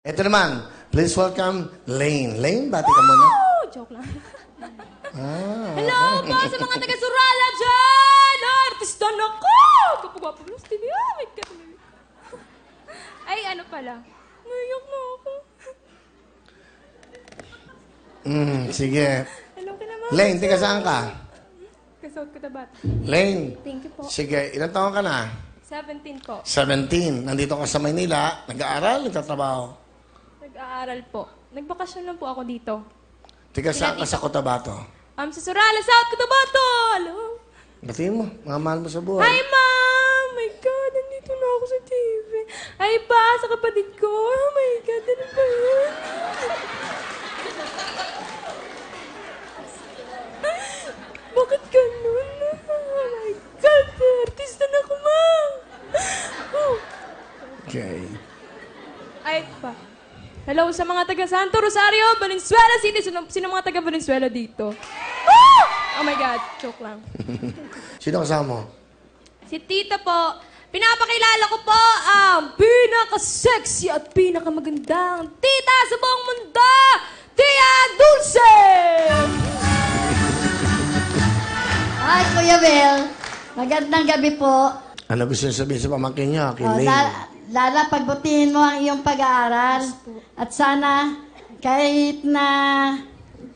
Ito naman, please welcome Lane. Lane, bati ka muna. Oh, joke lang. Hello po sa mga taga-Surala dyan! Artista na ko! Kapag-wapo ng TV. Oh my God. Ay, ano pala? Nayak na ako. Sige. Hello ka naman. Lane, tika saan ka? Kasot ko na bata. Lane. Thank you po. Sige, ilang taon ka na? 17 po. 17. Nandito ka sa Maynila, nag-aaral, nagtatrabaho. Nag-aaral po. Nagbakasyon lang po ako dito. Tika saan ka sa Cotabato? Sa Surala, South Cotabato! Hello? Batiin mo, mga mahal mo sa buhay. Hi, Mom! Oh my God, nandito na ako sa TV. Hi, Pa, sa kapatid ko. Oh my God, ano ba yun? Bakit ganun? Oh my God, artista na ako, Mom! Oh. Okay. Ay, Pa. Hello sa mga taga Santo Rosario, Valenzuela City. Sino mga taga Valenzuela dito? Oh! Oh my God, joke lang. Sino kasama mo? Si Tita po. Pinapakilala ko po ang pinaka-sexy at pinaka-magandang tita sa buong mundo, Tia Dulce! Hi, Kuya Will. Magandang gabi po. Ano gusto niyo sabihin sa pamangkin niya? Kay O, Lane. Lala, pagbutihin mo ang iyong pag-aaral. At sana, kahit na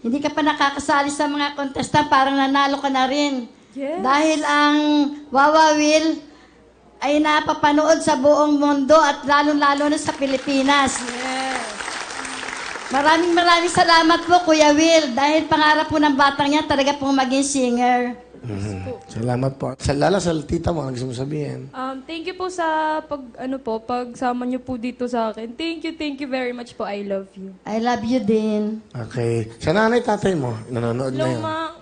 hindi ka pa nakakasali sa mga kontesta, parang nanalo ka na rin. Yes. Dahil ang Wawa Will ay napapanood sa buong mundo at lalong-lalo na sa Pilipinas. Yes. Maraming salamat po, Kuya Will. Dahil pangarap po ng batang yan, talaga pong maging singer. Salamat po. Lala, sa tita mo, ano gusto mo sabihin? Thank you po sa pagsama niyo po dito sa akin. Thank you very much po. I love you. I love you din. Okay. Sa nanay, tatay mo, nanonood Hello, na yun. Ma.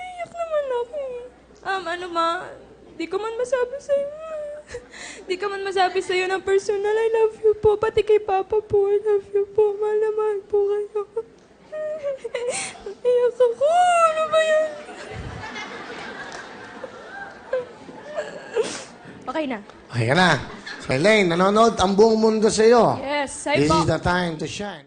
Iyak naman ako. Ma, di ko man masabi sa'yo. Di ko man masabi sa'yo ng personal. I love you po. Pati kay Papa po, I love you po. Mahal na mahal po kayo. Iyak ako. Ano ba yan? Okay na. Okay ka na. So, Lane, nanonood ang buong mundo sa iyo. Yes, This po. is the time to shine.